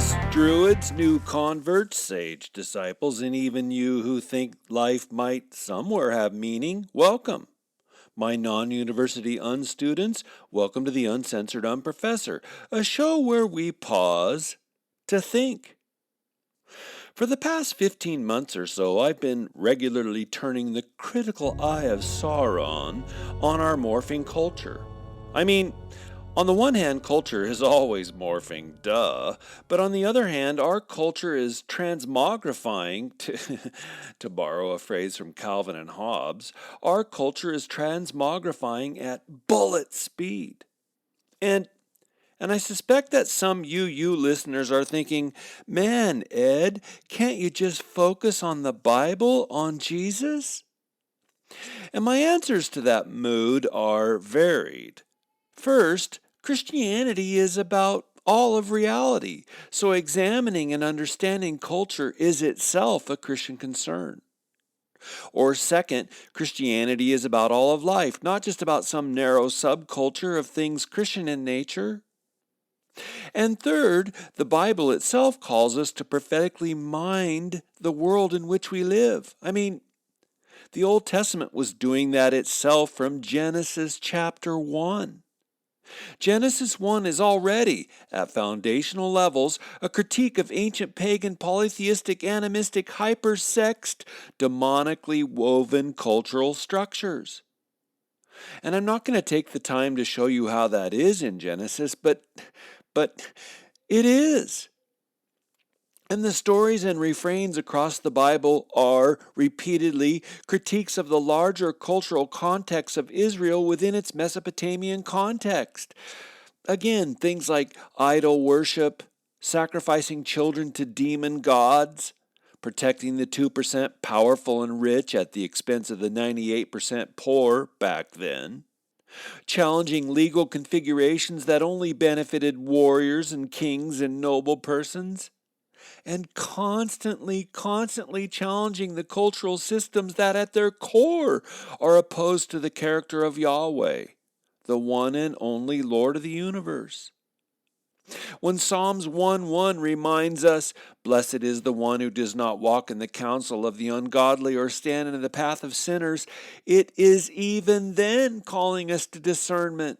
atheists, druids, new converts, sage disciples, and even you who think life might somewhere have meaning, welcome. My non-university unstudents, welcome to the Uncensored Unprofessor, a show where we pause to think. For the past 15 months or so, I've been regularly turning the critical eye of Sauron on our morphing culture. I mean, on the one hand, culture is always morphing, duh. But on the other hand, our culture is transmogrifying, to borrow a phrase from Calvin and Hobbes, our culture is transmogrifying at bullet speed. And I suspect that some you listeners are thinking, man, Ed, can't you just focus on the Bible, on Jesus? And my answers to that mood are varied. First, Christianity is about all of reality, so examining and understanding culture is itself a Christian concern. Or second, Christianity is about all of life, not just about some narrow subculture of things Christian in nature. And third, the Bible itself calls us to prophetically mind the world in which we live. I mean, the Old Testament was doing that itself from Genesis chapter 1. Genesis 1 is already, at foundational levels, a critique of ancient pagan, polytheistic, animistic, hypersexed, demonically woven cultural structures. And I'm not going to take the time to show you how that is in Genesis, but it is. And the stories and refrains across the Bible are, repeatedly, critiques of the larger cultural context of Israel within its Mesopotamian context. Again, things like idol worship, sacrificing children to demon gods, protecting the 2% powerful and rich at the expense of the 98% poor back then, challenging legal configurations that only benefited warriors and kings and noble persons, and constantly challenging the cultural systems that at their core are opposed to the character of Yahweh, the one and only Lord of the universe. When Psalms 1:1 reminds us, "Blessed is the one who does not walk in the counsel of the ungodly or stand in the path of sinners," it is even then calling us to discernment,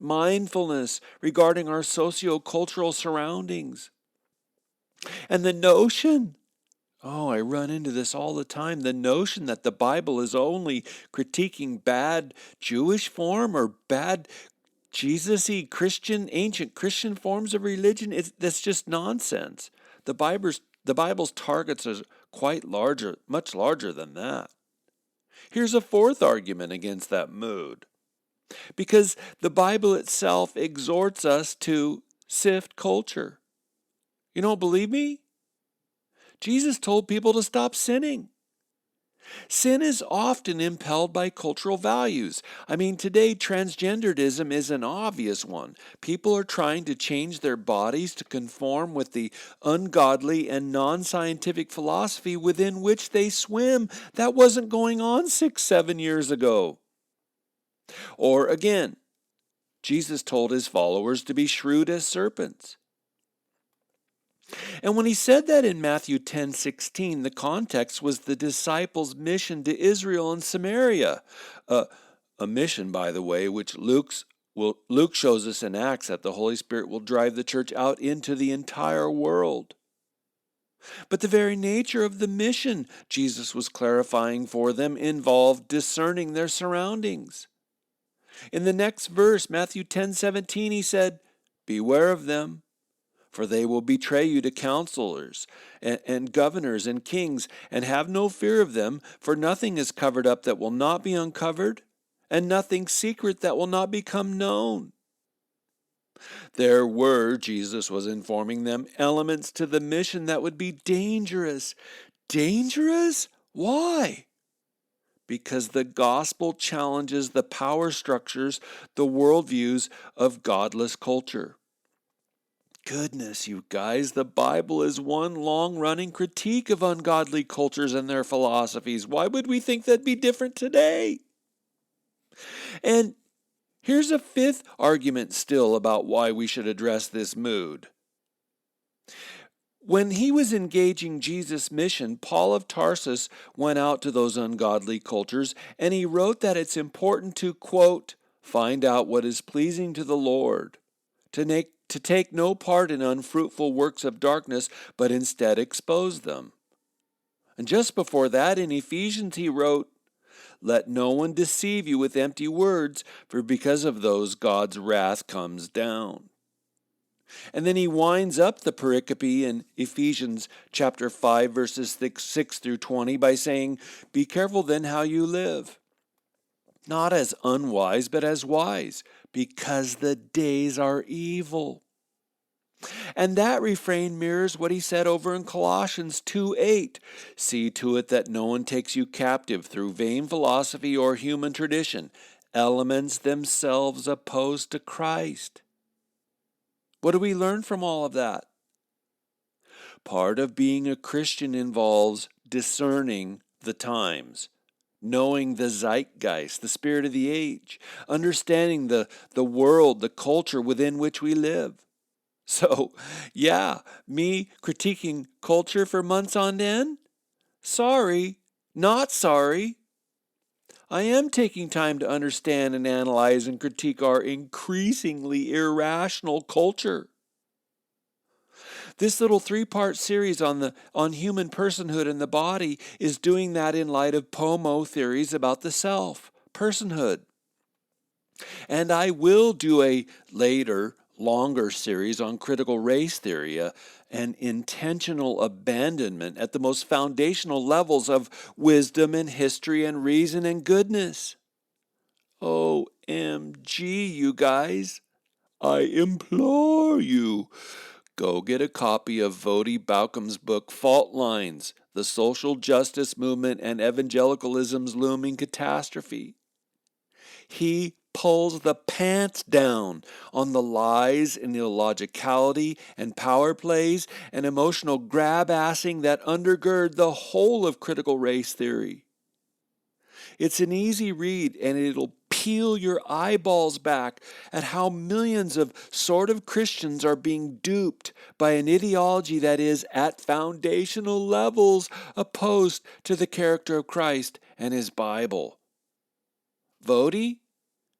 mindfulness regarding our socio-cultural surroundings. And the notion, I run into this all the time, the notion that the Bible is only critiquing bad Jewish form or bad Jesus-y ancient Christian forms of religion, that's just nonsense. The Bible's targets are quite larger, much larger than that. Here's a fourth argument against that mood. Because the Bible itself exhorts us to sift culture. You don't believe me? Jesus told people to stop sinning. Sin is often impelled by cultural values. I mean, today transgenderism is an obvious one. People are trying to change their bodies to conform with the ungodly and non-scientific philosophy within which they swim. That wasn't going on 6-7 years ago. Or again, Jesus told his followers to be shrewd as serpents. And when he said that in Matthew 10:16, the context was the disciples' mission to Israel and Samaria. A mission, by the way, which Luke shows us in Acts that the Holy Spirit will drive the church out into the entire world. But the very nature of the mission Jesus was clarifying for them involved discerning their surroundings. In the next verse, Matthew 10:17, he said, "Beware of them, for they will betray you to counselors and governors and kings, and have no fear of them, for nothing is covered up that will not be uncovered, and nothing secret that will not become known." There were, Jesus was informing them, elements to the mission that would be dangerous. Dangerous? Why? Because the gospel challenges the power structures, the worldviews of godless culture. Goodness, you guys, the Bible is one long-running critique of ungodly cultures and their philosophies. Why would we think that'd be different today? And here's a fifth argument still about why we should address this mood. When he was engaging Jesus' mission, Paul of Tarsus went out to those ungodly cultures, and he wrote that it's important to, quote, find out what is pleasing to the Lord, to take no part in unfruitful works of darkness, but instead expose them. And just before that, in Ephesians, he wrote, let no one deceive you with empty words, for because of those God's wrath comes down. And then he winds up the pericope in Ephesians chapter 5, verses 6 through 20 by saying, be careful then how you live, not as unwise, but as wise, because the days are evil. And that refrain mirrors what he said over in Colossians 2:8. See to it that no one takes you captive through vain philosophy or human tradition, elements themselves opposed to Christ. What do we learn from all of that? Part of being a Christian involves discerning the times, knowing the Zeitgeist, the spirit of the age, understanding the world, the culture within which we live. So, yeah, me critiquing culture for months on end? Sorry, not sorry. I am taking time to understand and analyze and critique our increasingly irrational culture. This little 3-part series on human personhood and the body is doing that in light of POMO theories about the self, personhood. And I will do a later, longer series on critical race theory, an intentional abandonment at the most foundational levels of wisdom and history and reason and goodness. OMG, you guys, I implore you, go get a copy of Vodi Baucham's book, Fault Lines, The Social Justice Movement and Evangelicalism's Looming Catastrophe. He pulls the pants down on the lies and illogicality and power plays and emotional grab-assing that undergird the whole of critical race theory. It's an easy read, and it'll peel your eyeballs back at how millions of sort of Christians are being duped by an ideology that is, at foundational levels, opposed to the character of Christ and his Bible. Vodi?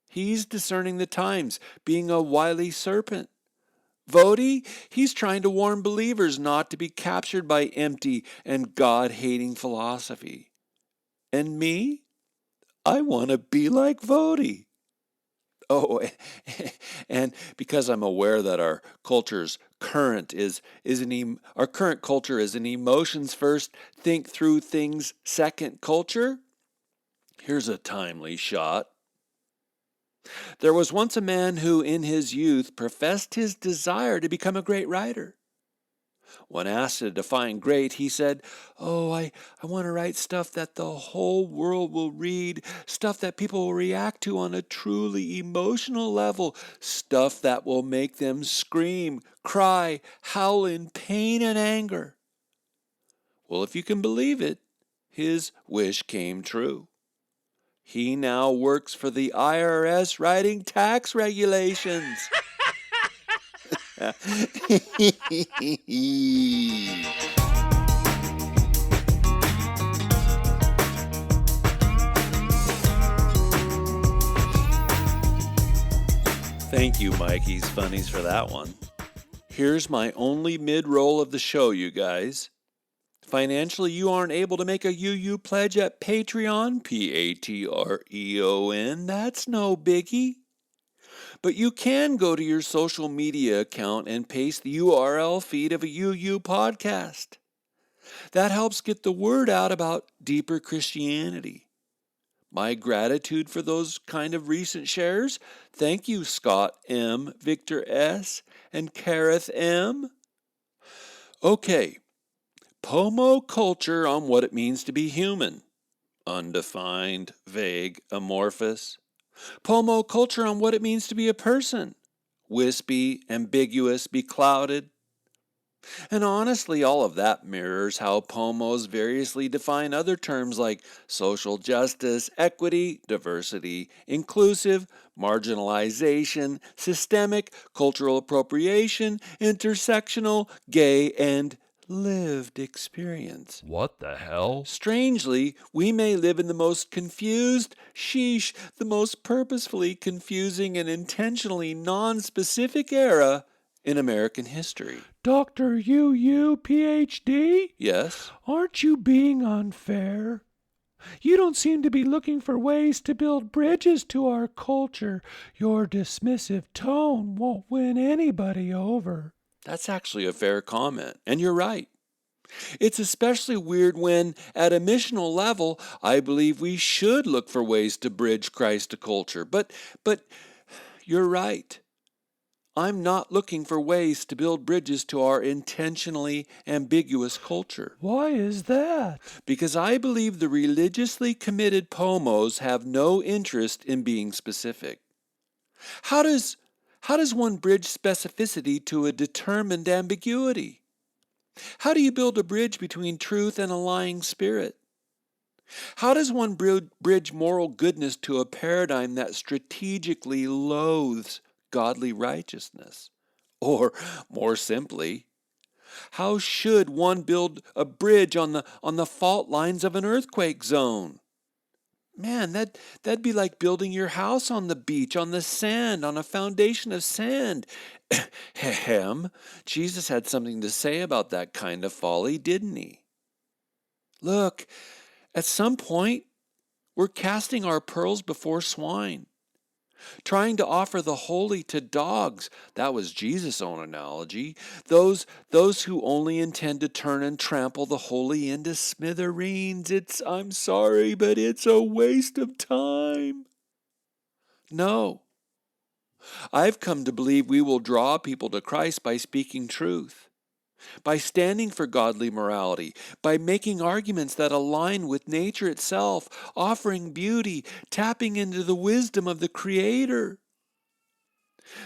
He's discerning the times, being a wily serpent. Vodi? He's trying to warn believers not to be captured by empty and God-hating philosophy. And me? I want to be like Vodi. Oh, and because I'm aware that our culture's current our current culture is an emotions first, think through things second culture, here's a timely shot. There was once a man who in his youth professed his desire to become a great writer. When asked to define great, he said, I want to write stuff that the whole world will read, stuff that people will react to on a truly emotional level, stuff that will make them scream, cry, howl in pain and anger. Well, if you can believe it, his wish came true. He now works for the IRS writing tax regulations. Thank you, Mikey's Funnies, for that one. Here's my only mid-roll of the show, you guys. Financially, you aren't able to make a UU pledge at Patreon, Patreon, that's no biggie. But you can go to your social media account and paste the URL feed of a UU podcast. That helps get the word out about deeper Christianity. My gratitude for those kind of recent shares. Thank you, Scott M., Victor S., and Kareth M. Okay, POMO culture on what it means to be human. Undefined, vague, amorphous. POMO culture on what it means to be a person. Wispy, ambiguous, beclouded. And honestly, all of that mirrors how POMOs variously define other terms like social justice, equity, diversity, inclusive, marginalization, systemic, cultural appropriation, intersectional, gay, and lived experience. What the hell? Strangely, we may live in the most confused, the most purposefully confusing and intentionally non-specific era in American history. Dr. PhD? Yes? Aren't you being unfair? You don't seem to be looking for ways to build bridges to our culture. Your dismissive tone won't win anybody over. That's actually a fair comment, and you're right. It's especially weird when, at a missional level, I believe we should look for ways to bridge Christ to culture. But you're right. I'm not looking for ways to build bridges to our intentionally ambiguous culture. Why is that? Because I believe the religiously committed POMOs have no interest in being specific. How does one bridge specificity to a determined ambiguity? How do you build a bridge between truth and a lying spirit? How does one bridge moral goodness to a paradigm that strategically loathes godly righteousness? Or, more simply, how should one build a bridge on the fault lines of an earthquake zone? Man, that'd be like building your house on the beach, on the sand, on a foundation of sand. Ahem. Jesus had something to say about that kind of folly, didn't he? Look, at some point, we're casting our pearls before swine, trying to offer the holy to dogs. That was Jesus' own analogy. Those who only intend to turn and trample the holy into smithereens. I'm sorry, but it's a waste of time. No. I've come to believe we will draw people to Christ by speaking truth, by standing for godly morality, by making arguments that align with nature itself, offering beauty, tapping into the wisdom of the Creator.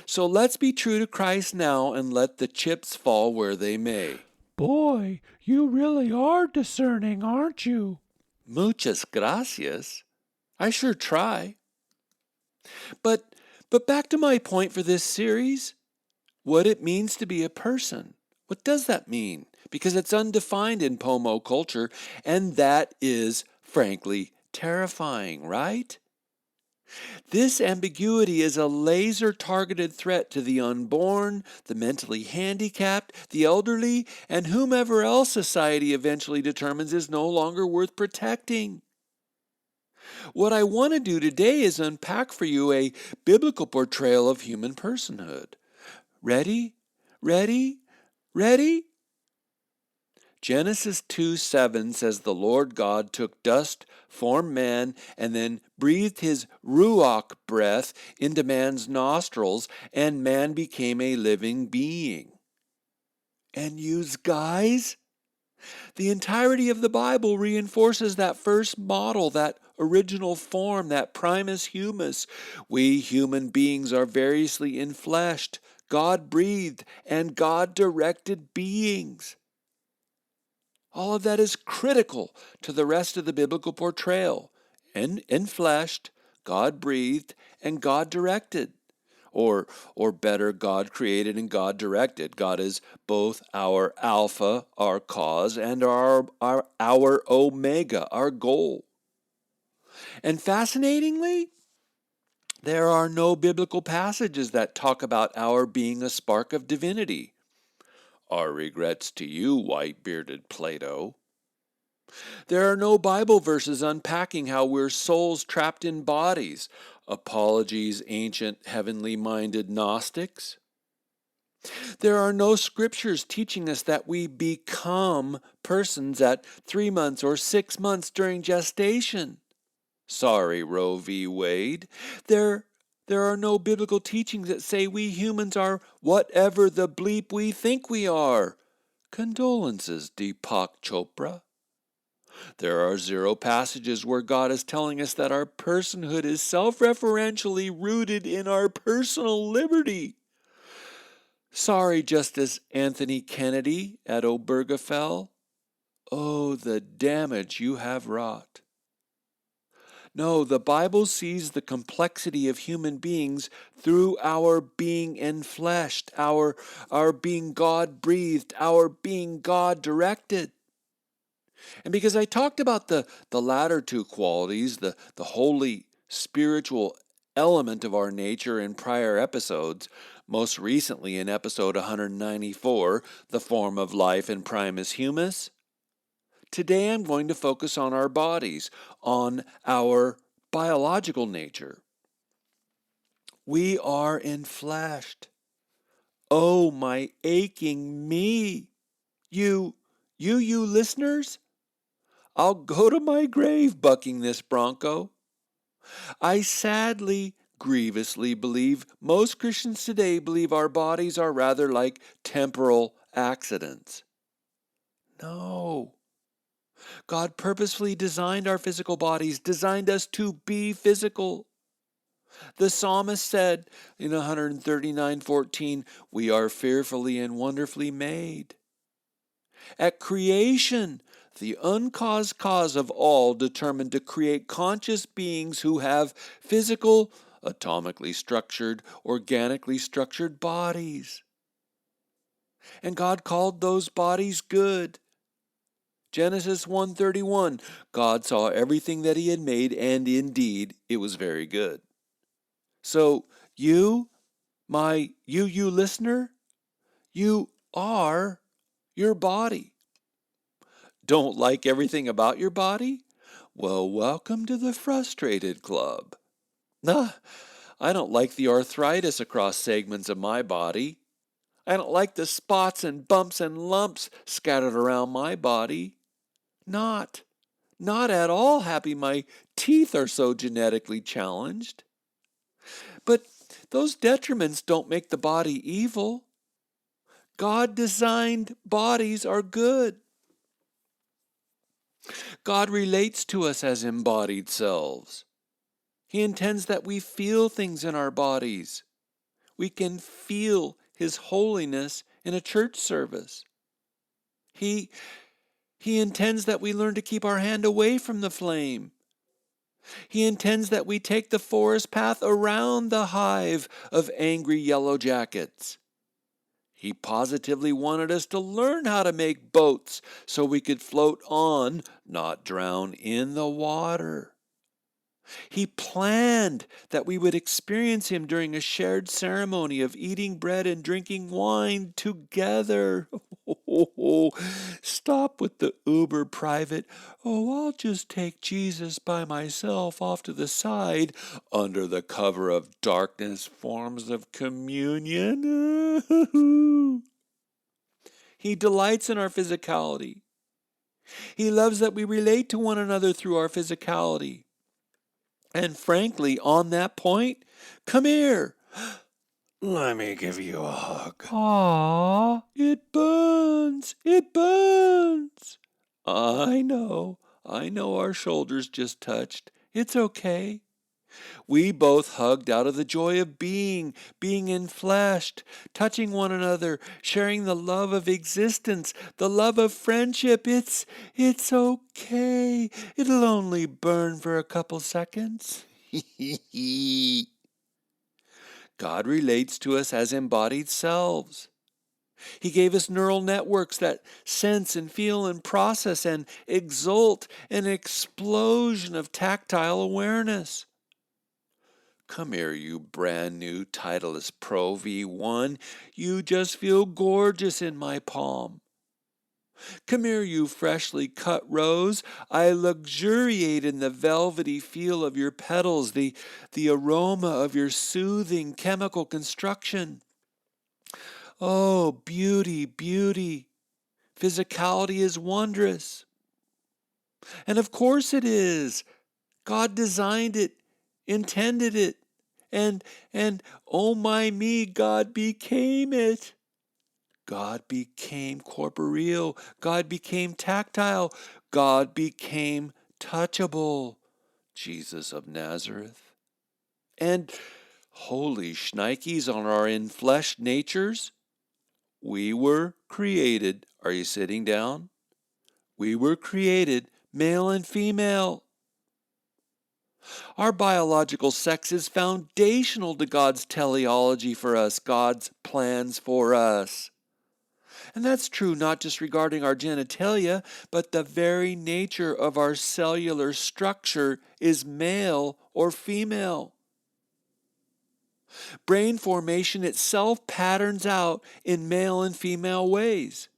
So let's be true to Christ now and let the chips fall where they may. Boy, you really are discerning, aren't you? Muchas gracias. I sure try. But back to my point for this series, what it means to be a person. What does that mean? Because it's undefined in POMO culture, and that is, frankly, terrifying, right? This ambiguity is a laser-targeted threat to the unborn, the mentally handicapped, the elderly, and whomever else society eventually determines is no longer worth protecting. What I want to do today is unpack for you a biblical portrayal of human personhood. Ready? Ready? Ready? Genesis 2:7 says the Lord God took dust, formed man, and then breathed his ruach breath into man's nostrils, and man became a living being. And yous guys, the entirety of the Bible reinforces that first model, that original form, that primus humus. We human beings are variously infleshed, God-breathed, and God-directed beings. All of that is critical to the rest of the biblical portrayal. Enfleshed, God-breathed, and God-directed. Or better, God created and God directed. God is both our alpha, our cause, and our omega, our goal. And fascinatingly, there are no biblical passages that talk about our being a spark of divinity. Our regrets to you, white-bearded Plato. There are no Bible verses unpacking how we're souls trapped in bodies. Apologies, ancient heavenly-minded Gnostics. There are no scriptures teaching us that we become persons at 3 months or 6 months during gestation. Sorry, Roe v. Wade. There are no biblical teachings that say we humans are whatever the bleep we think we are. Condolences, Deepak Chopra. There are 0 passages where God is telling us that our personhood is self-referentially rooted in our personal liberty. Sorry, Justice Anthony Kennedy at Obergefell. Oh, the damage you have wrought. No, the Bible sees the complexity of human beings through our being enfleshed, our being God-breathed, our being God-directed. And because I talked about the latter two qualities, the holy spiritual element of our nature in prior episodes, most recently in episode 194, The Form of Life in Primus Humus, today I'm going to focus on our bodies, on our biological nature. We are enfleshed. Oh, my aching me. You listeners, I'll go to my grave bucking this bronco. I sadly, grievously believe most Christians today believe our bodies are rather like temporal accidents. No. God purposefully designed our physical bodies, designed us to be physical. The psalmist said in 139:14, we are fearfully and wonderfully made. At creation, the uncaused cause of all determined to create conscious beings who have physical, atomically structured, organically structured bodies. And God called those bodies good. Genesis 1:31, God saw everything that he had made, and indeed it was very good. So you listener, you are your body. Don't like everything about your body? Well, welcome to the Frustrated Club. Nah, I don't like the arthritis across segments of my body. I don't like the spots and bumps and lumps scattered around my body. Not at all happy my teeth are so genetically challenged. But those detriments don't make the body evil. God-designed bodies are good. God relates to us as embodied selves. He intends that we feel things in our bodies. We can feel His holiness in a church service. He intends that we learn to keep our hand away from the flame. He intends that we take the forest path around the hive of angry yellow jackets. He positively wanted us to learn how to make boats so we could float on, not drown in the water. He planned that we would experience him during a shared ceremony of eating bread and drinking wine together. Stop with the uber private, oh, I'll just take Jesus by myself off to the side under the cover of darkness forms of communion. He delights in our physicality. He loves that we relate to one another through our physicality. And frankly, on that point, come here. Let me give you a hug. Aww. It burns. It burns. I know our shoulders just touched. It's okay. We both hugged out of the joy of being enfleshed, touching one another, sharing the love of existence, the love of friendship. It's okay. It'll only burn for a couple seconds. God relates to us as embodied selves. He gave us neural networks that sense and feel and process and exult an explosion of tactile awareness. Come here, you brand new Titleist Pro V1. You just feel gorgeous in my palm. Come here, you freshly cut rose. I luxuriate in the velvety feel of your petals, the aroma of your soothing chemical construction. Oh, beauty, beauty. Physicality is wondrous. And of course it is. God designed it, intended it, and oh my me, God became it. God became corporeal. God became tactile. God became touchable. Jesus of Nazareth. And holy shnikes on our enfleshed natures. We were created, are you sitting down? We were created male and female. Our biological sex is foundational to God's teleology for us, God's plans for us. And that's true not just regarding our genitalia, but the very nature of our cellular structure is male or female. Brain formation itself patterns out in male and female ways.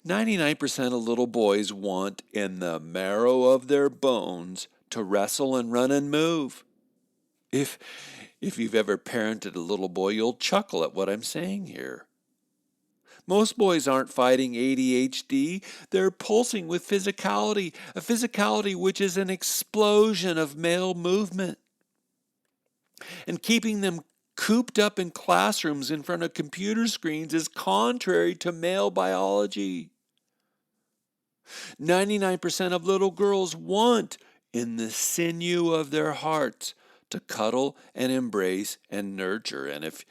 99% of little boys want in the marrow of their bones to wrestle and run and move. If you've ever parented a little boy, you'll chuckle at what I'm saying here. Most boys aren't fighting ADHD. They're pulsing with physicality, a physicality which is an explosion of male movement. And keeping them cooped up in classrooms in front of computer screens is contrary to male biology. 99% of little girls want, in the sinew of their hearts, to cuddle and embrace and nurture. And if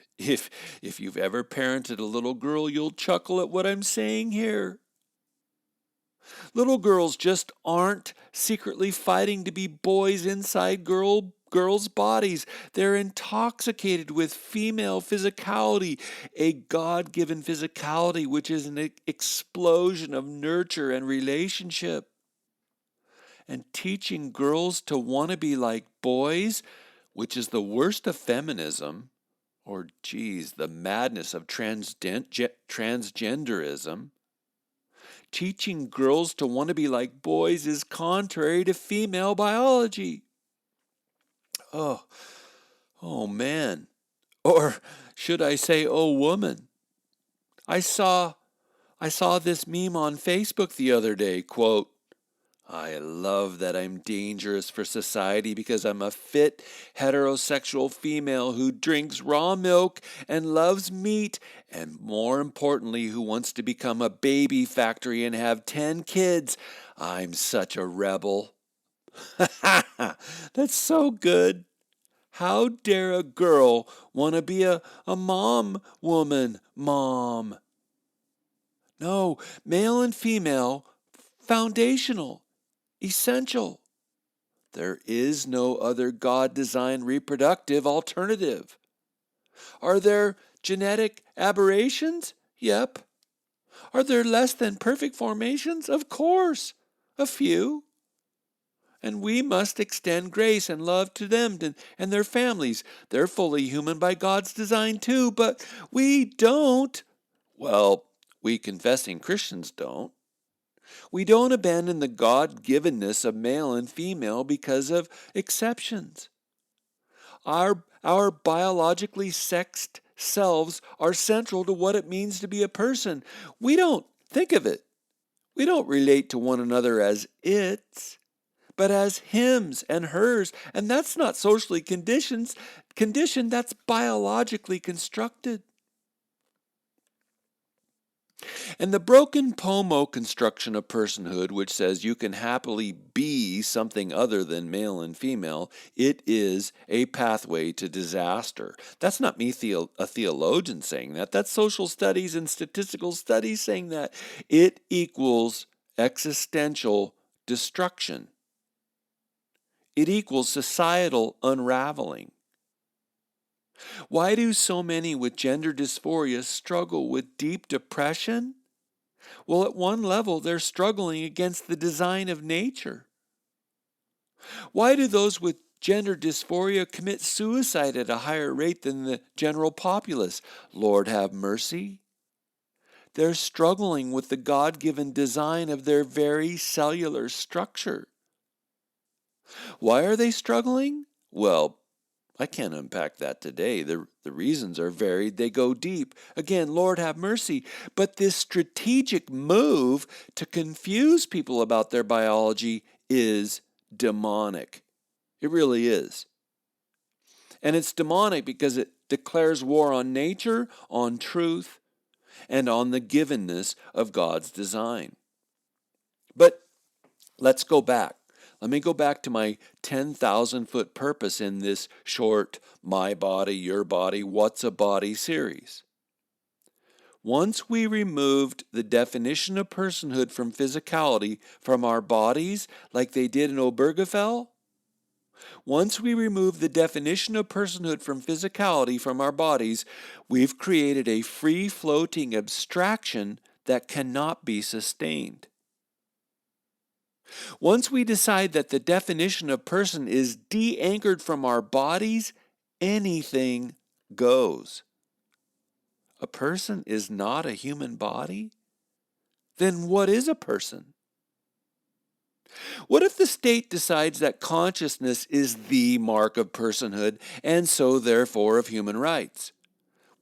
you've ever parented a little girl, you'll chuckle at what I'm saying here. Little girls just aren't secretly fighting to be boys inside girls' bodies. They're intoxicated with female physicality, a God-given physicality which is an explosion of nurture and relationship. And teaching girls to want to be like boys, which is the worst of feminism, or the madness of transgenderism. Teaching girls to want to be like boys is contrary to female biology. Oh man. Or should I say, oh woman. I saw this meme on Facebook the other day, quote, I love that I'm dangerous for society because I'm a fit, heterosexual female who drinks raw milk and loves meat, and more importantly, who wants to become a baby factory and have 10 kids. I'm such a rebel. That's so good. How dare a girl want to be a mom? No, male and female, foundational. Essential. There is no other God-designed reproductive alternative. Are there genetic aberrations? Yep. Are there less than perfect formations? Of course. A few. And we must extend grace and love to them and their families. They're fully human by God's design too, but we don't. Well, we confessing Christians don't. We don't abandon the God-givenness of male and female because of exceptions. Our biologically sexed selves are central to what it means to be a person. We don't think of it. We don't relate to one another as its, but as hims and hers. And that's not socially conditioned, that's biologically constructed. And the broken Pomo construction of personhood, which says you can happily be something other than male and female, it is a pathway to disaster. That's not me, a theologian, saying that. That's social studies and statistical studies saying that. It equals existential destruction. It equals societal unraveling. Why do so many with gender dysphoria struggle with deep depression? Well, at one level, they're struggling against the design of nature. Why do those with gender dysphoria commit suicide at a higher rate than the general populace? Lord have mercy. They're struggling with the God-given design of their very cellular structure. Why are they struggling? Well, I can't unpack that today. The reasons are varied. They go deep. Again, Lord have mercy. But this strategic move to confuse people about their biology is demonic. It really is. And it's demonic because it declares war on nature, on truth, and on the givenness of God's design. But let's go back. Let me go back to my 10,000-foot purpose in this short Mybody, Yourbody, WhatsAbody series. Once we removed the definition of personhood from physicality from our bodies, like they did in Obergefell, once we remove the definition of personhood from physicality from our bodies, we've created a free-floating abstraction that cannot be sustained. Once we decide that the definition of person is de-anchored from our bodies, anything goes. A person is not a human body? Then what is a person? What if the state decides that consciousness is the mark of personhood and so therefore of human rights?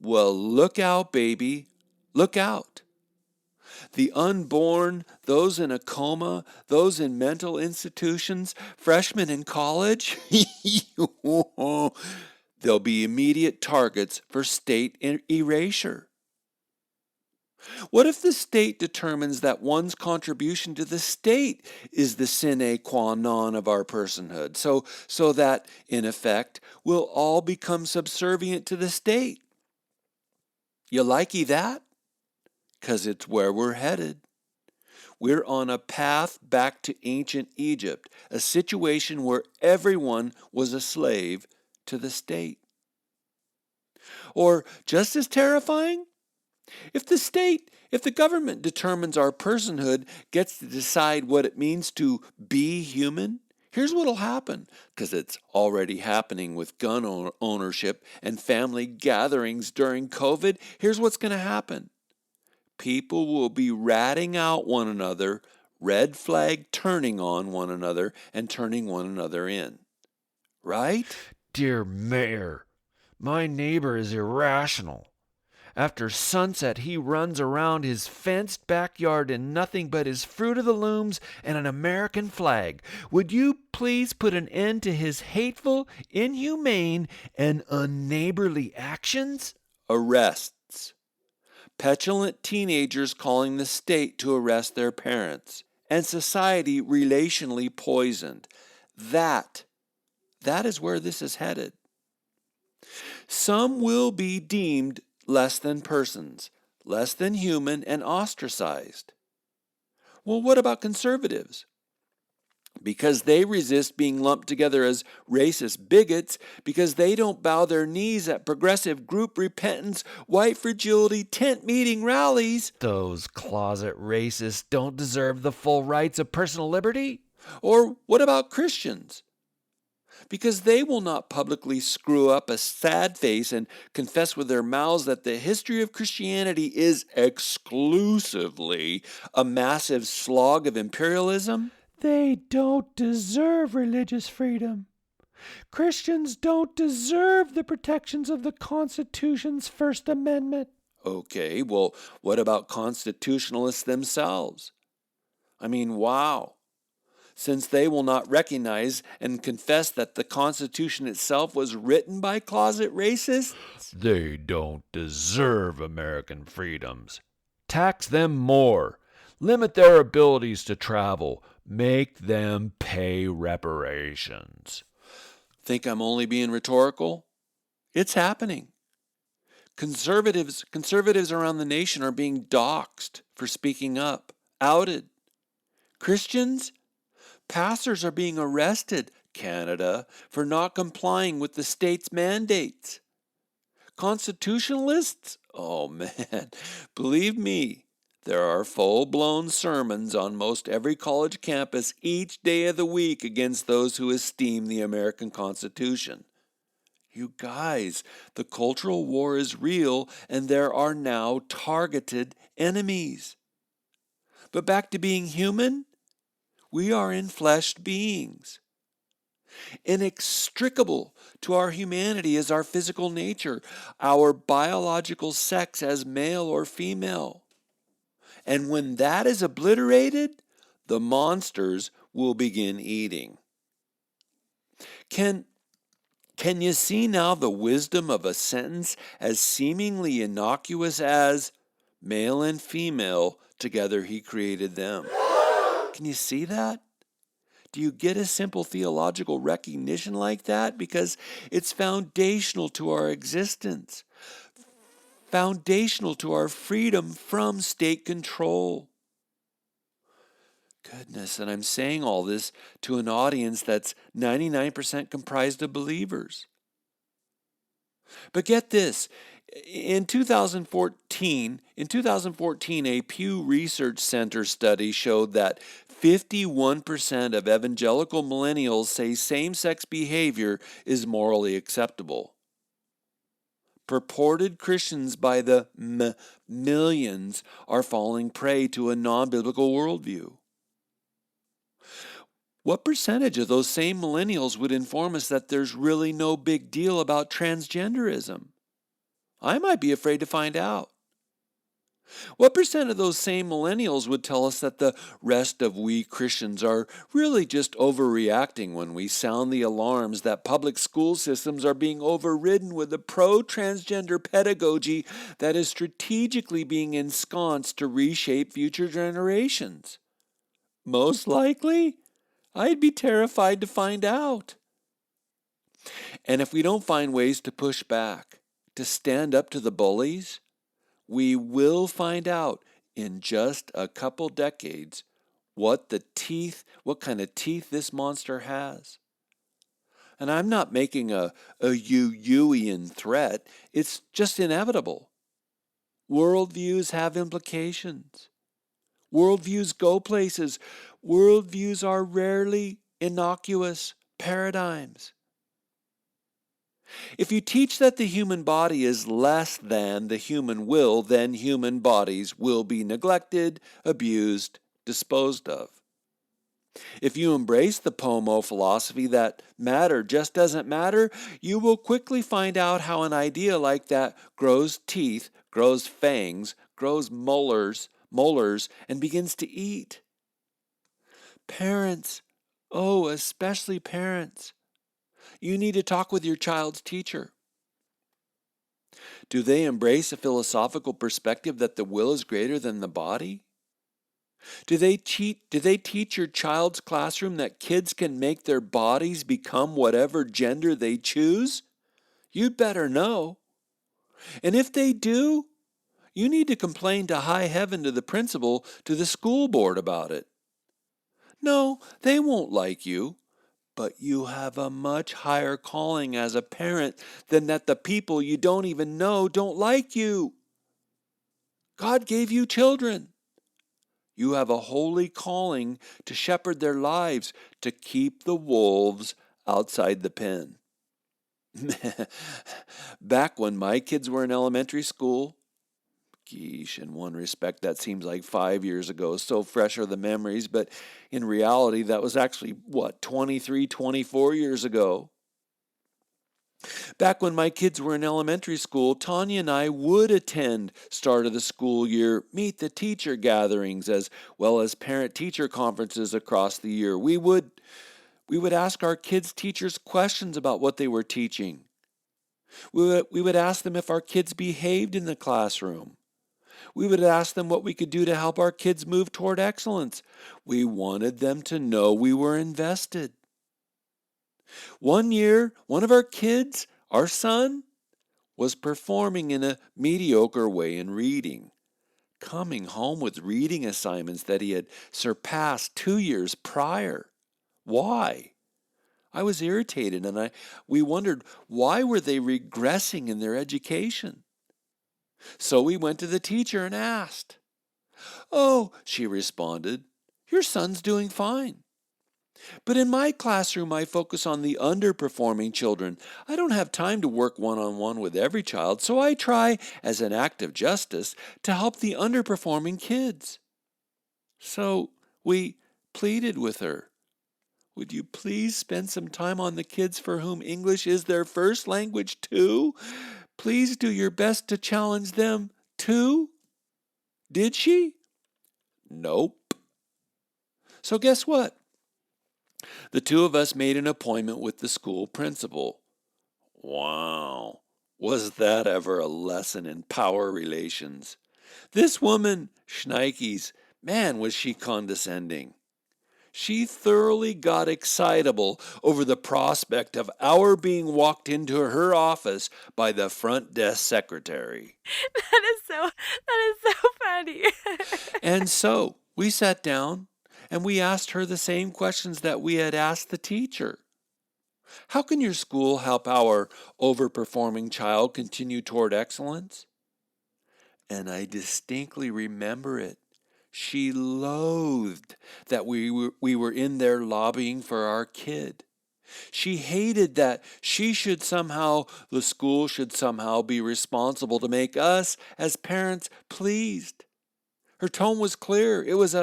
Well, look out, baby. Look out. The unborn, those in a coma, those in mental institutions, freshmen in college, they'll be immediate targets for state erasure. What if the state determines that one's contribution to the state is the sine qua non of our personhood, so that, in effect, we'll all become subservient to the state? You likey that? 'Cause it's where we're headed. We're on a path back to ancient Egypt, a situation where everyone was a slave to the state. Or, just as terrifying, if the government determines our personhood, gets to decide what it means to be human, here's what'll happen, because it's already happening with gun ownership and family gatherings during COVID. Here's what's going to happen. People will be ratting out one another, red flag turning on one another, and turning one another in. Right? Dear Mayor, my neighbor is irrational. After sunset, he runs around his fenced backyard in nothing but his Fruit of the Looms and an American flag. Would you please put an end to his hateful, inhumane, and unneighborly actions? Arrests. Petulant teenagers calling the state to arrest their parents, and society relationally poisoned. That is where this is headed. Some will be deemed less than persons, less than human, and ostracized. Well, what about conservatives? Because they resist being lumped together as racist bigots, because they don't bow their knees at progressive group repentance, white fragility, tent meeting rallies. Those closet racists don't deserve the full rights of personal liberty? Or what about Christians? Because they will not publicly screw up a sad face and confess with their mouths that the history of Christianity is exclusively a massive slog of imperialism. They don't deserve religious freedom. Christians don't deserve the protections of the Constitution's First Amendment. Okay, well, what about constitutionalists themselves? I mean, wow. Since they will not recognize and confess that the Constitution itself was written by closet racists? They don't deserve American freedoms. Tax them more. Limit their abilities to travel. Make them pay reparations. Think I'm only being rhetorical? It's happening. Conservatives around the nation are being doxxed for speaking up, outed. Christians? Pastors are being arrested, Canada, for not complying with the state's mandates. Constitutionalists? Oh man, believe me, there are full-blown sermons on most every college campus each day of the week against those who esteem the American Constitution. You guys, the cultural war is real, and there are now targeted enemies. But back to being human, we are enfleshed beings. Inextricable to our humanity is our physical nature, our biological sex as male or female. And when that is obliterated, the monsters will begin eating. Can you see now the wisdom of a sentence as seemingly innocuous as male and female, together he created them? Can you see that? Do you get a simple theological recognition like that? Because it's foundational to our existence. foundational to our freedom from state control. Goodness, and I'm saying all this to an audience that's 99% comprised of believers. But get this, in 2014, a Pew Research Center study showed that 51% of evangelical millennials say same-sex behavior is morally acceptable. Purported Christians by the millions are falling prey to a non-biblical worldview. What percentage of those same millennials would inform us that there's really no big deal about transgenderism? I might be afraid to find out. What percent of those same millennials would tell us that the rest of we Christians are really just overreacting when we sound the alarms that public school systems are being overridden with a pro-transgender pedagogy that is strategically being ensconced to reshape future generations? Most likely, I'd be terrified to find out. And if we don't find ways to push back, to stand up to the bullies, we will find out in just a couple decades what kind of teeth this monster has. And I'm not making a Yuyian threat. It's just inevitable. Worldviews have implications. Worldviews go places. Worldviews are rarely innocuous paradigms. If you teach that the human body is less than the human will, then human bodies will be neglected, abused, disposed of. If you embrace the Pomo philosophy that matter just doesn't matter, you will quickly find out how an idea like that grows teeth, grows fangs, grows molars, and begins to eat. Parents, especially parents, you need to talk with your child's teacher. Do they embrace a philosophical perspective that the will is greater than the body? Do they teach your child's classroom that kids can make their bodies become whatever gender they choose? You'd better know. And if they do, you need to complain to high heaven, to the principal, to the school board about it. No, they won't like you. But you have a much higher calling as a parent than that the people you don't even know don't like you. God gave you children. You have a holy calling to shepherd their lives, to keep the wolves outside the pen. Back when my kids were in elementary school, in one respect, that seems like 5 years ago. So fresh are the memories. But in reality, that was actually, 23, 24 years ago. Back when my kids were in elementary school, Tanya and I would attend start of the school year meet the teacher gatherings as well as parent-teacher conferences across the year. We would ask our kids' teachers questions about what they were teaching. We would ask them if our kids behaved in the classroom. We would ask them what we could do to help our kids move toward excellence. We wanted them to know we were invested. One year, one of our kids, our son, was performing in a mediocre way in reading, coming home with reading assignments that he had surpassed 2 years prior. Why? I was irritated, and we wondered, why were they regressing in their education? So we went to the teacher and asked. "Oh," she responded, "your son's doing fine. But in my classroom, I focus on the underperforming children. I don't have time to work one-on-one with every child, so I try, as an act of justice, to help the underperforming kids." So we pleaded with her. "Would you please spend some time on the kids for whom English is their first language too? Please do your best to challenge them too." Did she? Nope. So guess what? The two of us made an appointment with the school principal. Wow, was that ever a lesson in power relations? This woman, Schneikes, man, was she condescending. She thoroughly got excitable over the prospect of our being walked into her office by the front desk secretary. That is so funny. And so we sat down and we asked her the same questions that we had asked the teacher. How can your school help our overperforming child continue toward excellence? And I distinctly remember it. She loathed that we were in there lobbying for our kid. She hated that the school should somehow be responsible to make us as parents pleased. Her tone was clear. It was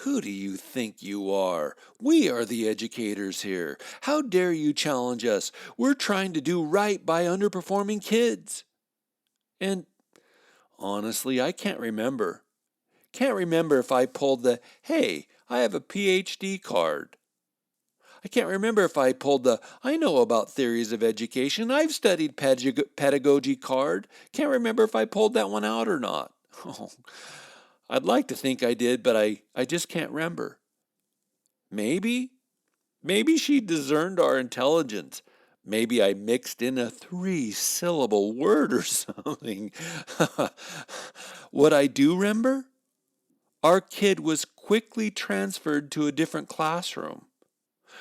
who do you think you are? We are the educators here. How dare you challenge us? We're trying to do right by underperforming kids. And honestly, I can't remember. Can't remember if I pulled the, hey, I have a PhD card. I can't remember if I pulled the, I know about theories of education. I've studied pedagogy card. Can't remember if I pulled that one out or not. Oh, I'd like to think I did, but I just can't remember. Maybe she discerned our intelligence. Maybe I mixed in a 3-syllable word or something. What I do remember? Our kid was quickly transferred to a different classroom.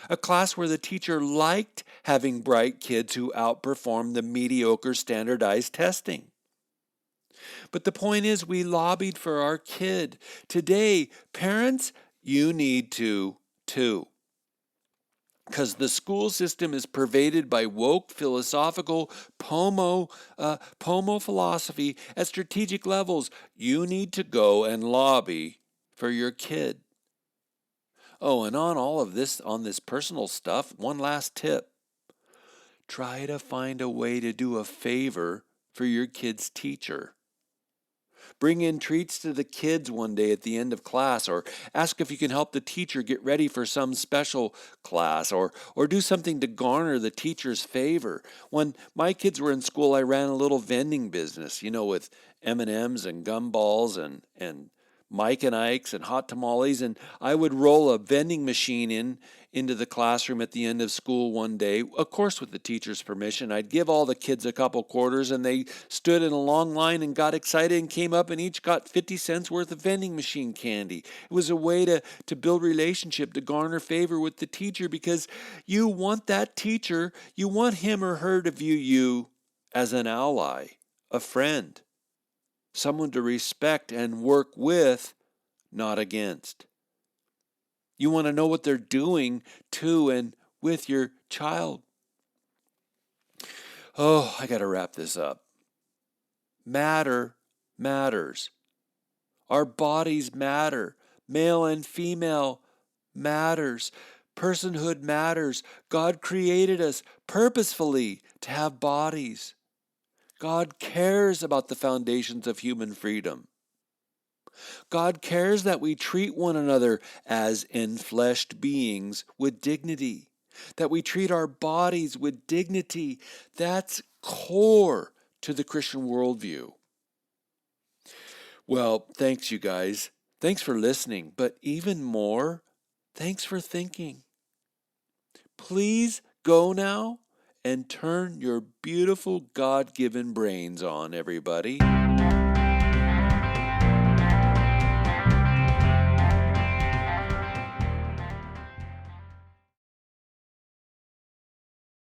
A class where the teacher liked having bright kids who outperformed the mediocre standardized testing. But the point is, we lobbied for our kid. Today, parents, you need to, too. Because the school system is pervaded by woke philosophical pomo philosophy at strategic levels. You need to go and lobby for your kid. Oh, and on this personal stuff, one last tip. Try to find a way to do a favor for your kid's teacher. Bring in treats to the kids one day at the end of class, or ask if you can help the teacher get ready for some special class, or do something to garner the teacher's favor. When my kids were in school, I ran a little vending business, with M&Ms and gumballs and Mike and Ike's and hot tamales, and I would roll a vending machine into the classroom at the end of school one day, of course with the teacher's permission. I'd give all the kids a couple quarters, and they stood in a long line and got excited and came up and each got 50 cents worth of vending machine candy. It was a way to build relationship, to garner favor with the teacher, because you want that teacher, you want him or her to view you as an ally, a friend, someone to respect and work with, not against. You want to know what they're doing to and with your child. Oh, I got to wrap this up. Matter matters. Our bodies matter. Male and female matters. Personhood matters. God created us purposefully to have bodies. God cares about the foundations of human freedom. God cares that we treat one another as enfleshed beings with dignity, that we treat our bodies with dignity. That's core to the Christian worldview. Well, thanks, you guys. Thanks for listening, but even more, thanks for thinking. Please go now and turn your beautiful God-given brains on, everybody.